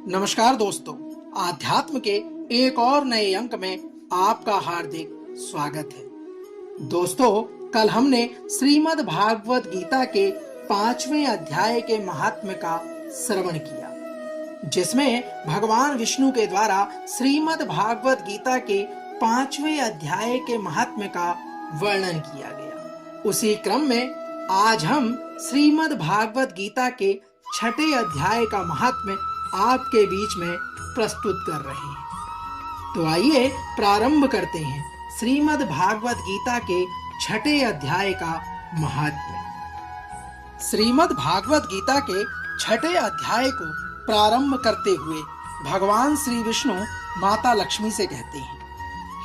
नमस्कार दोस्तों, आध्यात्म के एक और नए अंक में आपका हार्दिक स्वागत है। दोस्तों, कल हमने श्रीमद् भागवत गीता के 5वें अध्याय के महात्म्य का श्रवण किया, जिसमें भगवान विष्णु के द्वारा श्रीमद् भागवत गीता के 5वें अध्याय के महात्म्य का वर्णन किया गया। उसी क्रम में आज हम श्रीमद् भागवत गीता के 6ठे अध्याय का महात्म्य आपके बीच में प्रस्तुत कर रहे हैं। तो आइए प्रारंभ करते हैं श्रीमद् भागवत गीता के 6ठे अध्याय का महात्म्य। श्रीमद् भागवत गीता के 6ठे अध्याय को प्रारंभ करते हुए भगवान श्री विष्णु माता लक्ष्मी से कहते हैं,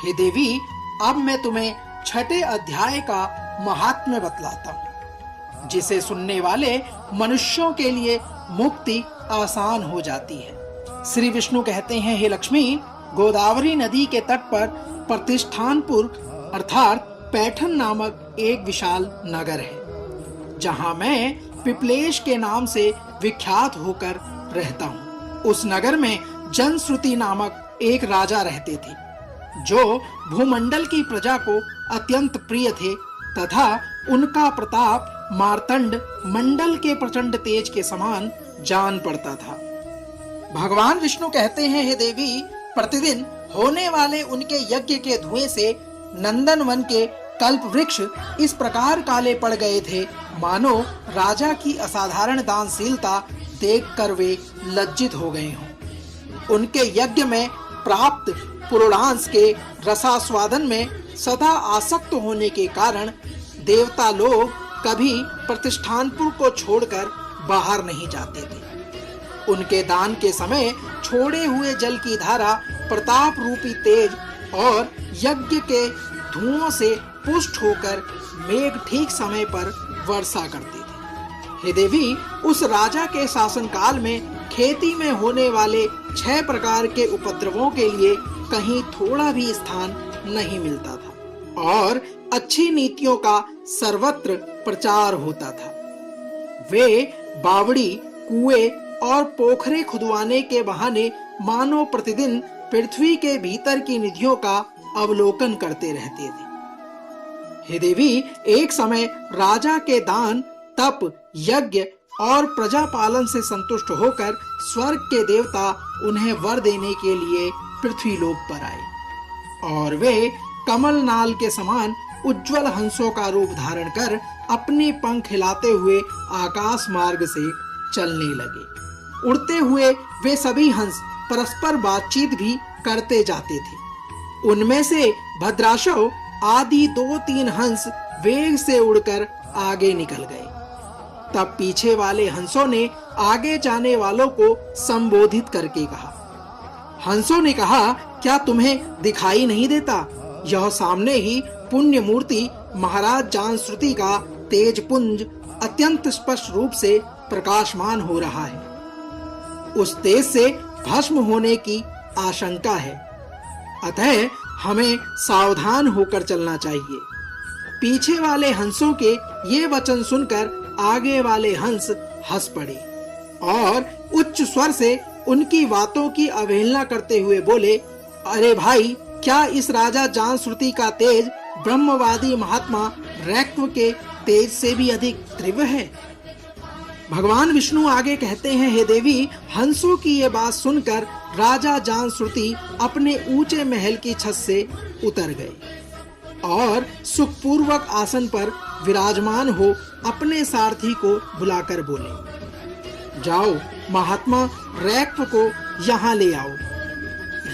हे देवी, अब मैं तुम्हें 6ठे अध्याय का महात्म्य बतलाता हूँ, जिसे सुनने वाले मनुष्यों के लिए मुक्ति आसान हो जाती है। श्री विष्णु कहते हैं, हे लक्ष्मी, गोदावरी नदी के तट पर प्रतिष्ठानपुर अर्थात पैठन नामक एक विशाल नगर है, जहां मैं पिपलेश के नाम से विख्यात होकर रहता हूँ। उस नगर में जनश्रुति नामक एक राजा रहते थे, जो भूमंडल की प्रजा को अत्यंत प्रिय थे तथा उनका प्रताप मार्तंड मंडल के प्रचंड तेज के समान जान पड़ता था। भगवान विष्णु कहते हैं, हे देवी, प्रतिदिन होने वाले उनके यज्ञ के धुएं से नंदनवन के कल्प वृक्ष इस प्रकार काले पड़ गए थे, मानो राजा की असाधारण दानशीलता देखकर वे लज्जित हो गए हों। उनके यज्ञ में प्राप्त पुरोडांश के रसास्वादन में सदा आसक्त होने के कारण देवता लोग कभी प्रतिष्ठानपुर को छोड़कर बाहर नहीं जाते थे। उनके दान के समय छोड़े हुए जल की धारा प्रताप रूपी तेज और यज्ञ के धुओं से पुष्ट होकर मेघ ठीक समय पर वर्षा करते थे। हे देवी, उस राजा के शासनकाल में खेती में होने वाले 6 प्रकार के उपद्रवों के लिए कहीं थोड़ा भी स्थान नहीं मिलता था और अच्छी नीतियों का सर्वत्र प्रचार होता था। वे बावड़ी, कुएं और पोखरे खुदवाने के बहाने मानो प्रतिदिन पृथ्वी के भीतर की निधियों का अवलोकन करते रहते थे। हे देवी, एक समय राजा के दान, तप, यज्ञ और प्रजा पालन से संतुष्ट होकर स्वर्ग के देवता उन्हें वर देने के लिए पृथ्वी लोक पर आए और वे कमल नाल के समान उज्जवल हंसों का रूप धारण कर अपने पंख हिलाते हुए आकाश मार्ग से चलने लगे। उड़ते हुए वे सभी हंस परस्पर बातचीत भी करते जाते थे। उनमें से भद्राशव आदि 2-3 हंस वेग से उड़कर आगे निकल गए। तब पीछे वाले हंसों ने आगे जाने वालों को संबोधित करके कहा। हंसों ने कहा, क्या तुम्हें दिखाई नहीं देता? यह सामने ही पुण्य मूर्ति महाराज जानश्रुति का तेज पुंज अत्यंत स्पष्ट रूप से प्रकाशमान हो रहा है। उस तेज से भस्म होने की आशंका है, अतः हमें सावधान होकर चलना चाहिए। पीछे वाले हंसों के ये वचन सुनकर आगे वाले हंस हंस पड़े और उच्च स्वर से उनकी बातों की अवहेलना करते हुए बोले, अरे भाई, क्या इस राजा जानश्रुति का तेज ब्रह्मवादी महात्मा रैक्व के तेज से भी अधिक तीव्र है? भगवान विष्णु आगे कहते हैं, हे देवी, हंसों की ये बात सुनकर राजा जानश्रुति अपने ऊंचे महल की छत से उतर गए और सुखपूर्वक आसन पर विराजमान हो अपने सारथी को बुलाकर बोले, जाओ, महात्मा रैक्व को यहाँ ले आओ।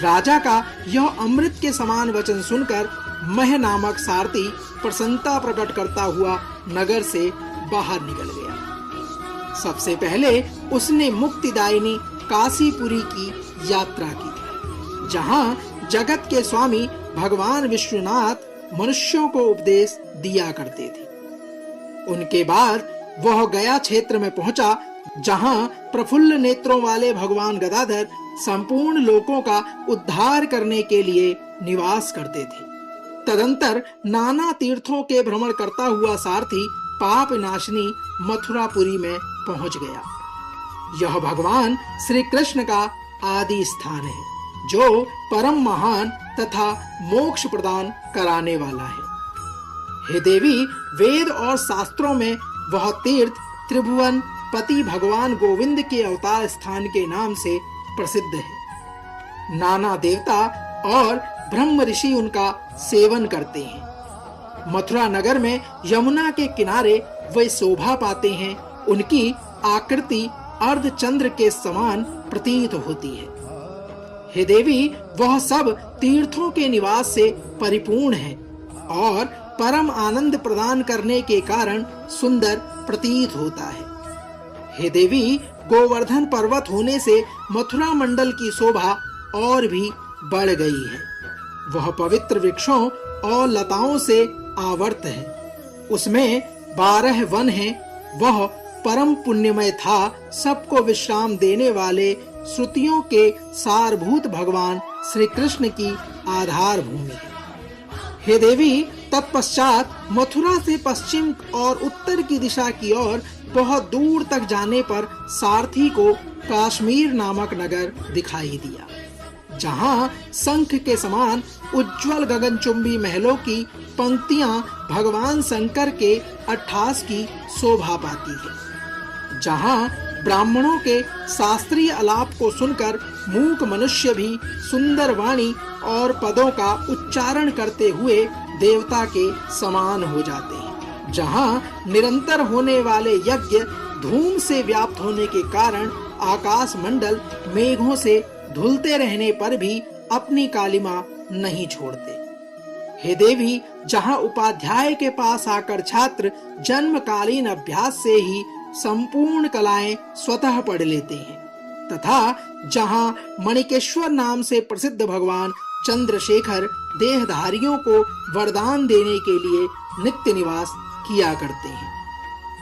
राजा का यह अमृत के समान वचन सुनकर मह नामक सारथी प्रसन्नता प्रकट करता हुआ नगर से बाहर निकल गया। सबसे पहले उसने मुक्तिदायिनी काशीपुरी की यात्रा की, जहां जगत के स्वामी भगवान विश्वनाथ मनुष्यों को उपदेश दिया करते थे। उनके बाद वह गया क्षेत्र में पहुंचा, जहां प्रफुल्ल नेत्रों वाले भगवान गदाधर संपूर्ण लोकों का उद्धार करने के लिए निवास करते थे। तदंतर नाना तीर्थों के भ्रमण करता हुआ सारथी पाप नाशनी मथुरापुरी में पहुंच गया। यह भगवान श्री कृष्ण का आदि स्थान है, जो परम महान तथा मोक्ष प्रदान कराने वाला है। हे देवी, वेद और शास्त्रों में वह तीर्थ त्रिभुवन पति भगवान गोविंद के अवतार स्थान के नाम से प्रसिद्ध है। नाना देवता और ब्रह्म ऋषि उनका सेवन करते हैं। मथुरा नगर में यमुना के किनारे वे शोभा पाते हैं। उनकी आकृति अर्धचंद्र के समान प्रतीत होती है। हे देवी, वह सब तीर्थों के निवास से परिपूर्ण है और परम आनंद प्रदान करने के कारण सुंदर प्रतीत होता है। हे देवी, गोवर्धन पर्वत होने से मथुरा मंडल की शोभा और भी बढ़ गई है। वह पवित्र वृक्षों और लताओं से आवर्त है। उसमें 12 वन हैं। वह परम पुण्यमय था। सबको विश्राम देने वाले श्रुतियों के सारभूत भगवान श्री कृष्ण की आधार भूमि है। हे देवी, तत्पश्चात मथुरा से पश्चिम और उत्तर की दिशा की ओर बहुत दूर तक जाने पर सारथी को काश्मीर नामक नगर दिखाई दिया, जहां शंख के समान उज्जवल गगनचुंबी महलों की पंक्तियां भगवान शंकर के अट्ठास की शोभा पाती है, जहां ब्राह्मणों के शास्त्रीय आलाप को सुनकर मूक मनुष्य भी सुंदर वाणी और पदों का उच्चारण करते हुए देवता के समान हो जाते हैं, जहां निरंतर होने वाले यज्ञ धूम से व्याप्त होने के कारण आकाश मंडल मेघों से धुलते रहने पर भी अपनी कालिमा नहीं छोड़ते। हे देवी, जहां उपाध्याय के पास आकर छात्र जन्मकालीन अभ्यास से ही संपूर्ण कलाएं स्वतः पढ़ लेते हैं, तथा जहां मणिकेश्वर नाम से प्रसिद्ध भगवान चंद्रशेखर देहधारियों को वरदान देने के लिए नित्य निवास किया करते हैं।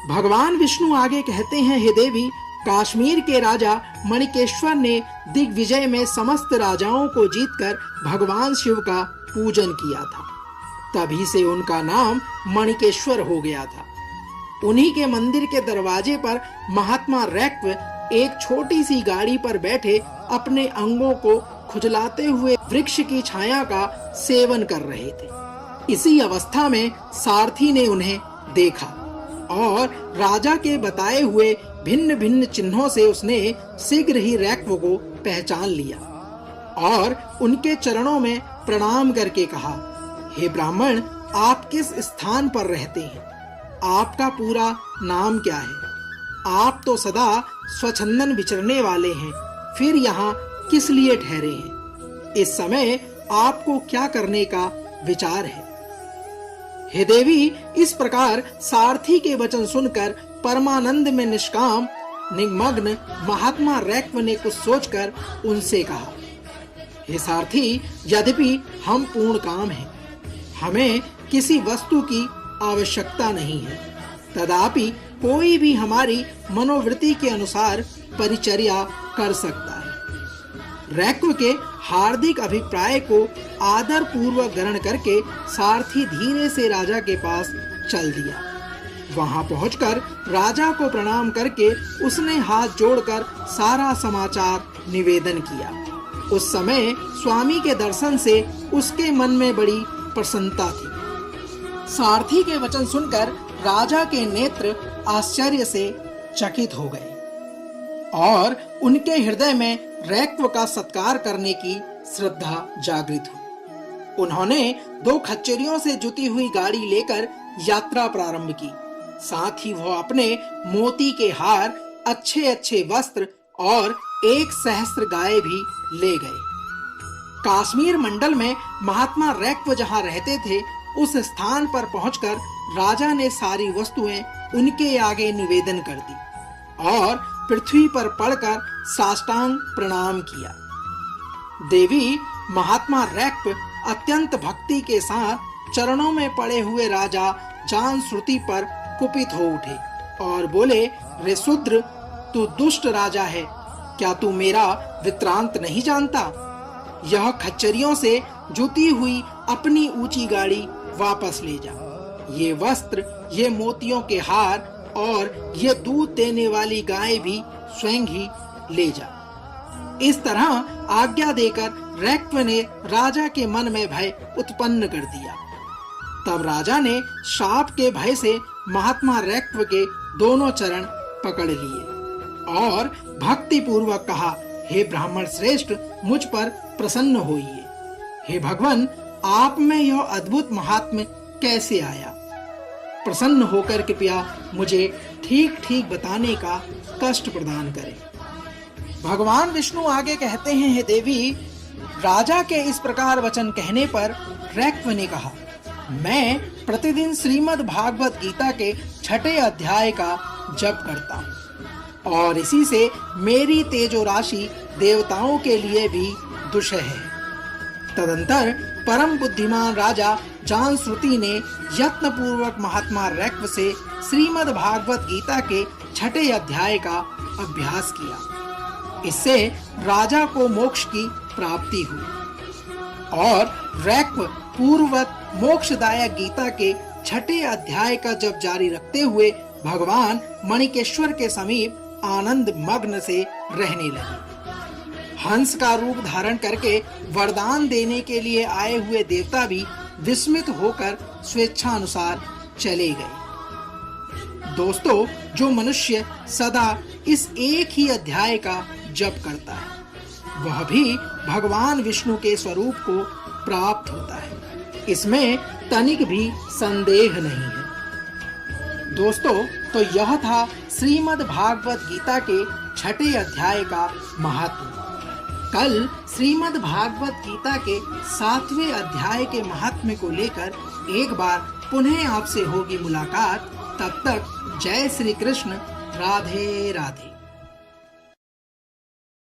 भगवान विष्णु आगे कहते हैं, हे देवी, काश्मीर के राजा मणिकेश्वर ने दिग्विजय में समस्त राजाओं को जीतकर भगवान शिव का पूजन किया था। तभी से उनका नाम मणिकेश्वर हो गया था। उन्हीं के मंदिर के दरवाजे पर महात्मा रैक्व एक छोटी सी गाड़ी पर बैठे अपने अंगों को खुजलाते हुए वृक्ष की छाया का सेवन कर रहे थे। इसी अवस्था में सारथी ने उन्हें देखा और राजा के बताए हुए भिन्न भिन्न चिन्हों से उसने शीघ्र ही रैक्व को पहचान लिया और उनके चरणों में प्रणाम करके कहा, हे ब्राह्मण, आप किस स्थान पर रहते हैं? आपका पूरा नाम क्या है? आप तो सदा स्वच्छंदन विचरने वाले हैं, फिर यहाँ किस लिए ठहरे हैं? इस समय आपको क्या करने का विचार है? हे देवी, इस प्रकार सारथी के वचन सुनकर परमानंद में निष्काम निमग्न महात्मा रैक्व ने कुछ सोचकर उनसे कहा, हे सारथी, यद्यपि हम पूर्ण काम हैं, हमें किसी वस्तु की आवश्यकता नहीं है, तथापि कोई भी हमारी मनोवृत्ति के अनुसार परिचर्या कर सकता है। रैक्व के हार्दिक अभिप्राय को आदर पूर्वक ग्रहण करके सारथी धीरे से राजा के पास चल दिया। वहां पहुंचकर राजा को प्रणाम करके उसने हाथ जोड़कर सारा समाचार निवेदन किया। उस समय स्वामी के दर्शन से उसके मन में बड़ी प्रसन्नता थी। सारथी के वचन सुनकर राजा के नेत्र आश्चर्य से चकित हो गए और उनके हृदय में रैक्व का सत्कार करने की श्रद्धा जागृत हुई। उन्होंने 2 खच्चरियों से जुती हुई गाड़ी लेकर यात्रा प्रारंभ की। साथ ही वह अपने मोती के हार, अच्छे अच्छे वस्त्र और 1 सहस्त्र गाय भी ले गए। काश्मीर मंडल में महात्मा रैक्व जहाँ रहते थे, उस स्थान पर पहुंचकर राजा ने सारी वस्तुएं उनके आगे निवेदन कर दी और पृथ्वी पर पड़कर साष्टांग प्रणाम किया। देवी, महात्मा रैक्व अत्यंत भक्ति के साथ चरणों में पड़े हुए राजा जान श्रुति पर कुपित हो उठे और बोले, रे शूद्र, तू दुष्ट राजा है, क्या तू मेरा वृत्तांत नहीं जानता? यह खच्चरियों से जुती हुई अपनी ऊंची गाड़ी वापस ले जा। ये वस्त्र, ये मोतियों के हार और ये दूध देने वाली गाय भी स्वयं ही ले जा। इस तरह आज्ञा देकर रैक्व ने राजा के मन में भय उत्पन्न कर दिया। तब राजा ने शाप के भय से महात्मा रैक्व के दोनों चरण पकड़ लिए और भक्ति पूर्वक कहा, हे ब्राह्मण श्रेष्ठ, मुझ पर प्रसन्न होइए। हे भगवान, आप में यह अद्भुत महात्म्य कैसे आया? प्रसन्न होकर कृपया मुझे ठीक ठीक बताने का कष्ट प्रदान करें। भगवान विष्णु आगे कहते हैं, हे देवी, राजा के इस प्रकार वचन कहने पर रैक्व ने कहा, मैं प्रतिदिन श्रीमद् भागवत गीता के 6 अध्याय का जप करता हूँ और इसी से मेरी तेजो राशि देवताओं के लिए भी दुष्ट है। तदंतर परम बुद्धिमान राजा जांश्रुति ने यत्न पूर्वक महात्मा रैक्व से श्रीमद् भागवत गीता के 6 अध्याय का अभ्यास किया। इससे राजा को मोक्ष की प्राप्ति हुई और रैक्व पूर्ववत मोक्षदायक गीता के 6 अध्याय का जप जारी रखते हुए भगवान मणिकेश्वर के समीप आनंद मग्न से रहने लगे। हंस का रूप धारण करके वरदान देने के लिए आए हुए देवता भी विस्मित होकर स्वेच्छानुसार चले गए। दोस्तों, जो मनुष्य सदा इस एक ही अध्याय का जप करता है, वह भी भगवान विष्णु के स्वरूप को प्राप्त होता है। इसमें तनिक भी संदेह नहीं है। दोस्तों, तो यह था श्रीमद् भागवत गीता के 6 अध्याय का महात्म्य। कल श्रीमद् भागवत गीता के 7वें अध्याय के महात्म्य को लेकर एक बार पुनः आपसे होगी मुलाकात। तब तक जय श्री कृष्ण, राधे राधे।